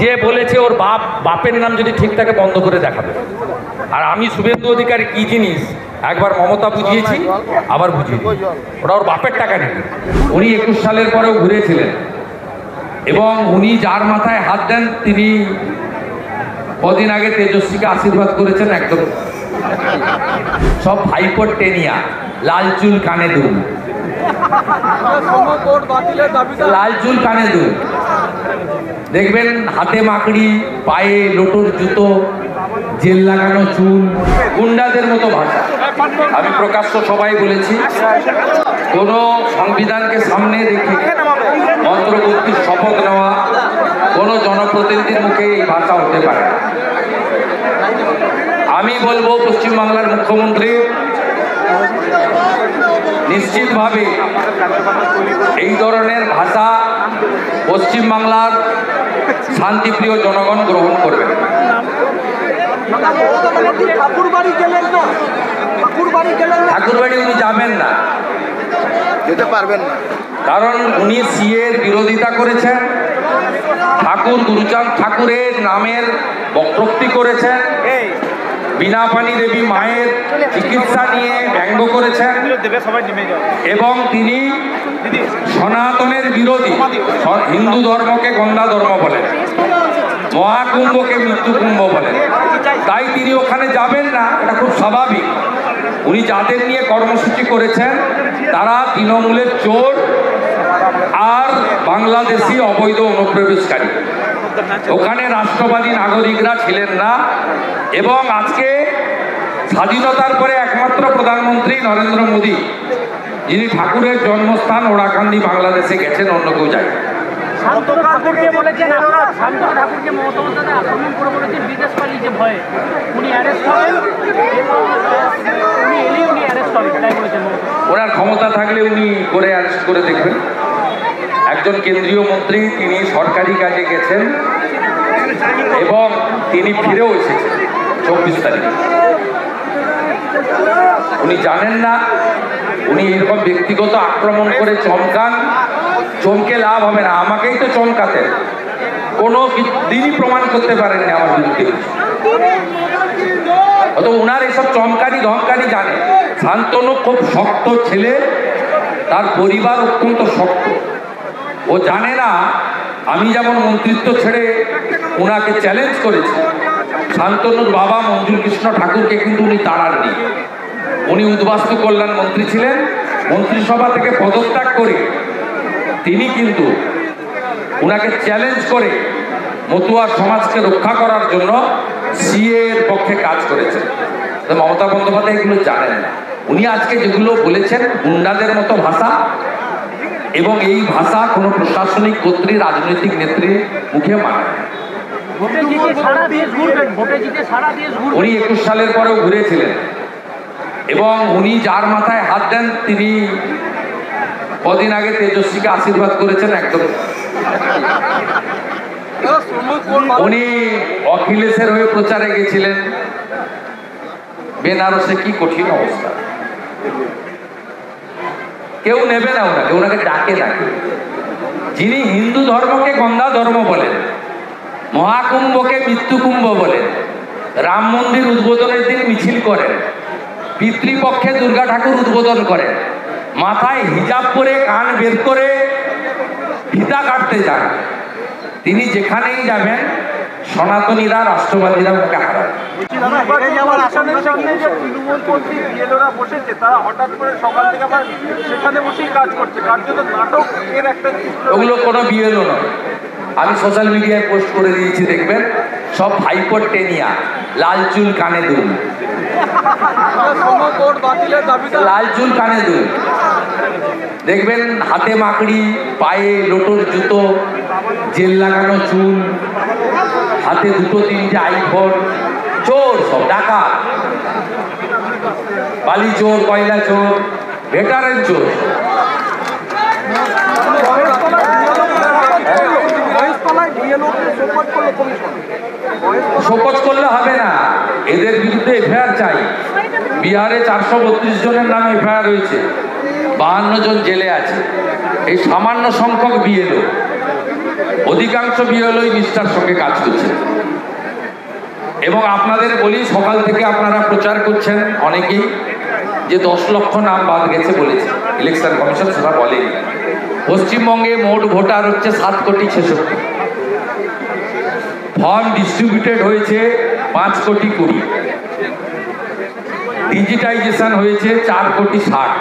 যে বলেছে ওর বাপের নাম যদি ঠিক থাকে বন্ধ করে দেখাবে। আর আমি শুভেন্দু অধিকারী কি জিনিস একবার মমতা বুঝিয়েছি, আবার বুঝিয়ে ওটা ওর বাপের টাকা নেই। উনি 21 সালের পরেও ঘুরেছিলেন এবং উনি যার মাথায় হাত দেন তিনি কদিন আগে তেজস্বীকে আশীর্বাদ করেছেন। একদম সব ভাইপোর টেনিয়া, লাল চুল কানে দুল, লাল চুল কানে দুল, দেখবেন হাতে মাকড়ি, পায়ে লোটোর জুতো, জেল লাগানো চুল, গুন্ডাদের মতো ভাষা। আমি প্রকাশ্য সবাই বলেছি, কোন সংবিধানকে সামনে রেখে মন্ত্রমুক্তির শপথ নেওয়া কোন জনপ্রতিনিধির মুখে এই ভাষা হতে পারে। আমি বলবো পশ্চিমবাংলার মুখ্যমন্ত্রী নিশ্চিতভাবে এই ধরনের ভাষা পশ্চিমবাংলার শান্তিপ্রিয় জনগণ গ্রহণ করবে। ঠাকুরবাড়ি উনি যাবেন না, যেতে পারবেন না, কারণ উনি সিএর বিরোধিতা করেছেন, ঠাকুর গুরুচাঁদ ঠাকুরের নামের বক্তব্য করেছেন, বিনাপানি দেবী মায়ের চিকিৎসা নিয়ে ব্যঙ্গ করেছেন এবং তিনি সনাতনের বিরোধী, হিন্দু ধর্মকে গন্ধা ধর্ম বলেন, মহাকুম্ভকে মৃত্যু কুম্ভ বলেন। তাই তিনি ওখানে যাবেন না, এটা খুব স্বাভাবিক। উনি যাদের নিয়ে কর্মসূচি করেছেন তারা তৃণমূলের চোর আর বাংলাদেশি অবৈধ অনুপ্রবেশকারী। ওখানে রাষ্ট্রবাদী নাগরিকরা ছিলেন না এবং আজকে স্বাধীনতার পরে একমাত্র প্রধানমন্ত্রী নরেন্দ্র মোদী, যিনি ঠাকুরের জন্মস্থান ওড়াকান্দি বাংলাদেশে গেছেন, অন্য কেউ যায়। ওনার ক্ষমতা থাকলে উনি করে অ্যারেস্ট করে দেখবেন। একজন কেন্দ্রীয় মন্ত্রী, তিনি সরকারি কাজে গেছেন এবং তিনি ফিরেও এসেছেন 24 তারিখে। উনি জানেন না, উনি এরকম ব্যক্তিগত আক্রমণ করে চমকান, চমকে লাভ হবে না। আমাকেই তো চমকাতেন, কোনো দিনই প্রমাণ করতে পারেননি আমার বিরুদ্ধে। অত ওনার এসব চমকানি ধমকানি জানে। শান্তনু খুব শক্ত ছেলে, তার পরিবার অত্যন্ত শক্ত। ও জানে না আমি যেমন মন্ত্রিত্ব ছেড়ে ওনাকে চ্যালেঞ্জ করেছি, শান্তনুর বাবা মঞ্জুর কৃষ্ণ ঠাকুরকে কিন্তু উনি তাড়াননি। উনি উদ্বাস্তু কল্যাণ মন্ত্রী ছিলেন, মন্ত্রিসভা থেকে পদত্যাগ করে তিনি কিন্তু ওনাকে চ্যালেঞ্জ করে মতুয়া সমাজকে রক্ষা করার জন্য সিএ এর পক্ষে কাজ করেছেন। তো মমতা বন্দ্যোপাধ্যায় এগুলো জানেন না। উনি আজকে যেগুলো বলেছেন গুন্ডাদের মতো ভাষা, এবং এই ভাষা কোনো প্রশাসনিক কর্তৃ, রাজনৈতিক নেত্রীর মুখে মানে। উনি 21 সালের পরেও ঘুরেছিলেন এবং উনি যার মাথায় হাত দেন তিনি কদিন আগে তেজস্বীকে আশীর্বাদ করেছেন। একদম উনি অখিলেশের হয়ে প্রচারে গেছিলেন বেনারসে, কি কঠিন অবস্থা। কেউ নেবে না ওনাকে, ওনাকে ডাকে না। যিনি হিন্দু ধর্মকে গন্ধা ধর্ম বলেন, মহাকুম্ভকে মৃত্যু কুম্ভ বলেন, রাম মন্দির উদ্বোধনের দিন মিছিল করেন, পিতৃপক্ষে দুর্গা ঠাকুর উদ্বোধন করেন, মাথায় হিজাব পরে কান বের করে ফিতা কাটতে যান, তিনি যেখানেই যাবেন সনাতনীরা, রাষ্ট্রবাদীরা মুখে হারায়। ওগুলো কোনো বিএলও নয়। আমি সোশ্যাল মিডিয়ায় পোস্ট করে দিয়েছি, দেখবেন সব ভাইপোর টেনিয়া, লাল চুল কানে দুল, লাল চুল কানে দুল, দেখবেন হাতে মাকড়ি, পায়ে লোটোর জুতো, জেল লাগানো চুল, হাতে 2-3টে আইফোন, চোর, সব ডাকাত, বালি চোর, কয়লা চোর, ভেটারের চোর। শপথ করলে হবে না, এদের বিরুদ্ধে এফআইআর চাই। বিহারে 432 জনের নামে এফআইআর হয়েছে, 52 জন জেলে আছে। এই সামান্য সংখ্যক বিএলও অধিকাংশ বিএলওই নিষ্ঠার সঙ্গে কাজ করছেন। এবং আপনাদের বলি, সকাল থেকে আপনারা প্রচার করছেন অনেকেই যে 10 লক্ষ নাম বাদ গেছে বলেছে ইলেকশন কমিশন, সেটা বলেনি। পশ্চিমবঙ্গে মোট ভোটার হচ্ছে 7,66,00,000। ফর্ম ডিস্ট্রিবিউটেড হয়েছে 5,20,00,000। ডিজিটাইজেশন হয়েছে 4,60,00,000।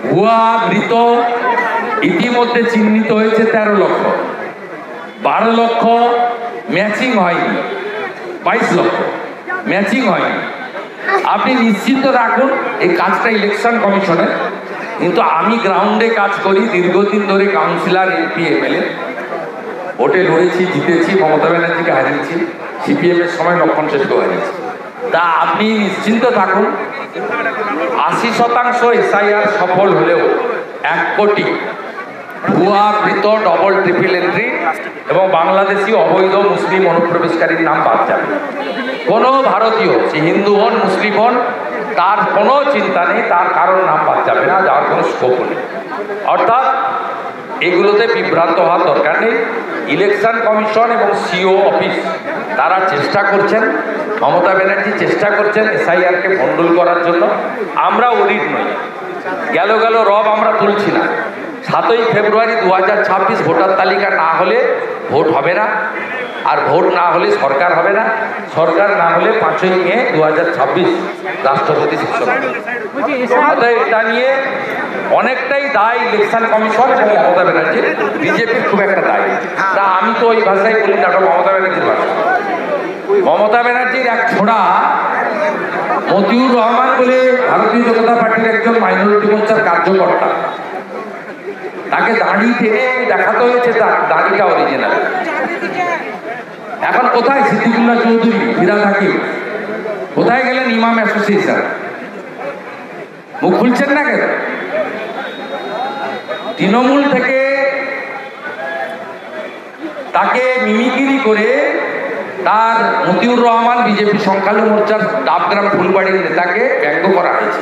ভুয়া মৃত ইতিমধ্যে চিহ্নিত হয়েছে 13 লক্ষ। 12 লক্ষ ম্যাচিং হয়নি, 22 লক্ষ ম্যাচিং হয়নি। আপনি নিশ্চিন্ত রাখুন এই কাজটা ইলেকশন কমিশনের, কিন্তু আমি গ্রাউন্ডে কাজ করি দীর্ঘদিন ধরে, কাউন্সিলর, এমপি, এমএলএ, ভোটে লড়েছি, জিতেছি, মমতা ব্যানার্জিকে হারিয়েছি, সিপিএমের সময় লক্ষণ শেষকে হারিয়েছি। তা আপনি নিশ্চিন্ত থাকুন, 80% এসআইআর সফল হলেও 1 কোটি ভুয়া মৃত ডবল ট্রিপল এন্ট্রি এবং বাংলাদেশি অবৈধ মুসলিম অনুপ্রবেশকারীর নাম বাদ যাবে। কোনো ভারতীয়, সে হিন্দু হন মুসলিম হন, তার কোনো চিন্তা নেই, তার কারোর নাম বাদ যাবে না, যাওয়ার কোনো স্কোপ নেই। অর্থাৎ এগুলোতে বিভ্রান্ত হওয়ার দরকার নেই। ইলেকশন কমিশন এবং সিও অফিস তারা চেষ্টা করছেন, মমতা ব্যানার্জি চেষ্টা করছেন এসআইআরকে ভণ্ডুল করার জন্য। আমরা অডিট নই, গেল রব আমরা তুলছি না। 7ই ফেব্রুয়ারি 2026 ভোটার তালিকা না হলে ভোট হবে না, আর ভোট না হলে সরকার হবে না, সরকার না হলে 5ই মে 2026 রাষ্ট্রপতি শাসন। অতএব এটা নিয়ে অনেকটাই দায় ইলেকশন কমিশন এবং মমতা ব্যানার্জি, বিজেপির খুব একটা দায়। তা আমি তো ওই ভাষায় বলি না, মমতা ব্যানার্জির ভাষা। মমতা ব্যানার্জির এক ছোড়া মতিউর রহমান বলে ভারতীয় জনতা পার্টির একজন মাইনরিটি মোর্চার কার্যকর্তা, তাকে দাড়ি টেনে দেখাতে হয়েছে তার দাড়িটা অরিজিনাল। এখন কোথায় সিদ্দিকুল্লাহ চৌধুরী, ফিরাদ হাকিম, কোথায় গেলেন ইমাম অ্যাসোসিয়েশন? মুখ খুলছেন না কেন? তৃণমূল থেকে তাকে মিমিক্রি করে তার মতিউর রহমান বিজেপি সংখ্যালঘু মোর্চার ডাবগ্রাম ফুলবাড়ির নেতাকে ব্যঙ্গ করা হয়েছে।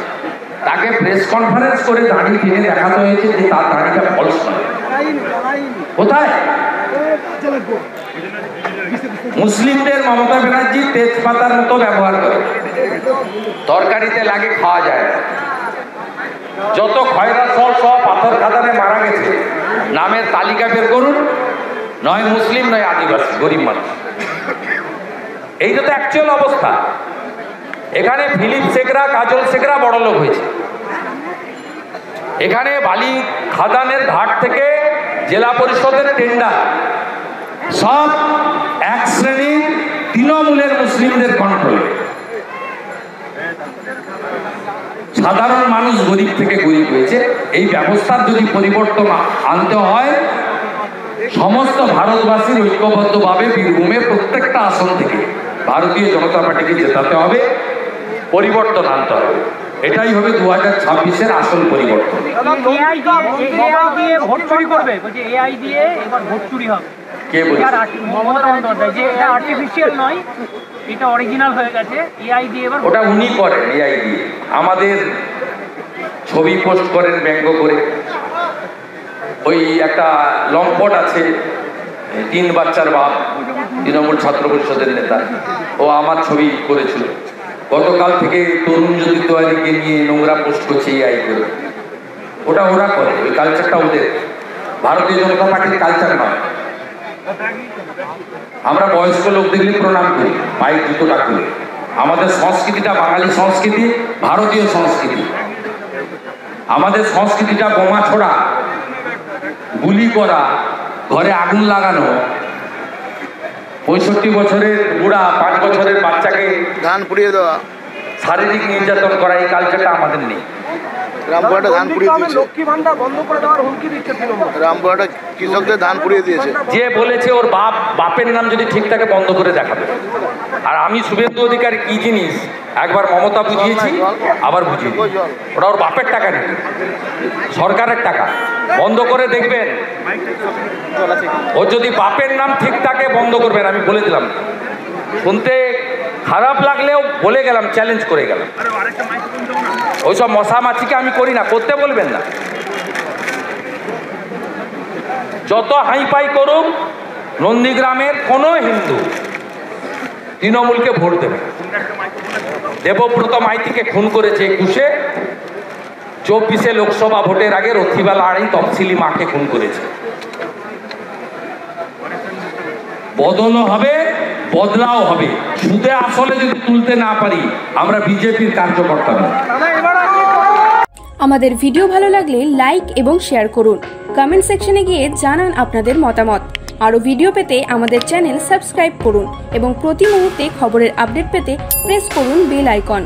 তাকে প্রেস কনফারেন্স করে দাঁড়িয়ে টেনে দেখাতে হয়েছে যে তার দাঁড়িটা ফলস নয়। কোথায়? মুসলিমদের মমতা ব্যানার্জি তেজপাতার মতো ব্যবহার করে, তরকারিতে লাগে, খাওয়া যায় না। যত খয়রা সল সব পাথর খাদানে মারা গেছে নামের তালিকা বের করুন, নয় মুসলিম নয় আদিবাসী, গরিব মানুষ। এইটা তো অ্যাকচুয়াল অবস্থা। এখানে ফিলিপ শেখরা, কাজল শেখরা বড় লোক হয়েছে। এখানে বালি খাদানের ঘাট থেকে জেলা পরিষদের টেন্ডার সব এক শ্রেণীর তৃণমূলের মুসলিমদের কন্ট্রোলে। সাধারণ মানুষ গরিব থেকে গরিব হয়েছে। এই ব্যবস্থার যদি পরিবর্তন আনতে হয়, সমস্ত ভারতবাসীর ঐক্যবদ্ধভাবে বীরভূমে প্রত্যেকটা আসন থেকে ভারতীয় জনতা পার্টিকে জেতাতে হবে, পরিবর্তন আনতে হবে। এটাই হবে 2026-এর আসল পরিবর্তন। ভোট চুরি করবে, বলছে এআই দিয়ে এবার ভোট চুরি হবে। কে বলছে? মমতা বন্দ্যোপাধ্যায়, যে এটা আর্টিফিশিয়াল নয়, এটা অরিজিনাল হয়ে গেছে, এআই দিয়ে এবার। ওটা উনি করেন, এআই দিয়ে। আমাদের ছবি পোস্ট করেন ব্যঙ্গ করে। ওই একটা লম্পট আছে, 3 বাচ্চার বাপ, তৃণমূল ছাত্র পরিষদের নেতা, ও আমার ছবি করেছিল। গতকাল থেকে তরুণ জ্যোতি তেওয়ারিকে নিয়ে নোংরা পোস্ট করছে এআই করে। ওটা ওরা করে, ওই কালচারটা ওদের, ভারতীয় জনতা পার্টির কালচার নয়। আমরা বয়স্ক লোক দেখলে প্রণাম করি, মাইক জুতোটা খুলে। আমাদের সংস্কৃতিটা বাঙালি সংস্কৃতি, ভারতীয় সংস্কৃতি। আমাদের সংস্কৃতিটা বোমা ছোড়া, গুলি করা, ঘরে আগুন লাগানো, 65 বছরের বুড়া 5 বছরের বাচ্চাকে ধান পুড়িয়ে দেওয়া, শারীরিক নির্যাতন করা, এই কালচারটা আমাদের নেই। রামপুরহাটে ধান পুড়িয়ে দিয়েছে, লক্ষ্মী ভান্ডার বন্ধ করে দেওয়ার হুমকি দিচ্ছে তৃণমূল। রামপুরহাটে কৃষকদের ধান পুড়িয়ে দিয়েছে। যে বলেছে ওর বাপের নাম যদি ঠিক থাকে বন্ধ করে দেখাবে। আর আমি শুভেন্দু অধিকারী কি জিনিস একবার মমতা বুঝিয়েছি, আবার বুঝিয়ে ওটা ওর বাপের টাকা নেই, সরকারের টাকা। বন্ধ করে দেখবেন, ওর যদি বাপের নাম ঠিক থাকে বন্ধ করবেন, আমি বলে দিলাম। শুনতে খারাপ লাগলেও বলে গেলাম, চ্যালেঞ্জ করে গেলাম। ওইসব মশামাছিকে আমি করি না, করতে বলবেন না। যত হাইপাই করুক, নন্দীগ্রামের কোনো হিন্দু তৃণমূলকে ভোট দেবে। দেবব্রত মাইতিকে খুন করেছে 21-এ, 24-এ লোকসভা ভোটের আগে রথিবালা আড়াই তফসিলি মাকে খুন করেছে। বদলও হবে, বদলাও হবে। সুদে আসলে যদি তুলতে না পারি, আমরা বিজেপির কার্যকর্তা নই। আমাদের ভিডিও ভালো লাগলে লাইক এবং শেয়ার করুন। কমেন্ট সেকশনে গিয়ে জানান আপনাদের মতামত। আরও ভিডিও পেতে আমাদের চ্যানেল সাবস্ক্রাইব করুন এবং প্রতি মুহূর্তে খবরের আপডেট পেতে প্রেস করুন বেল আইকন।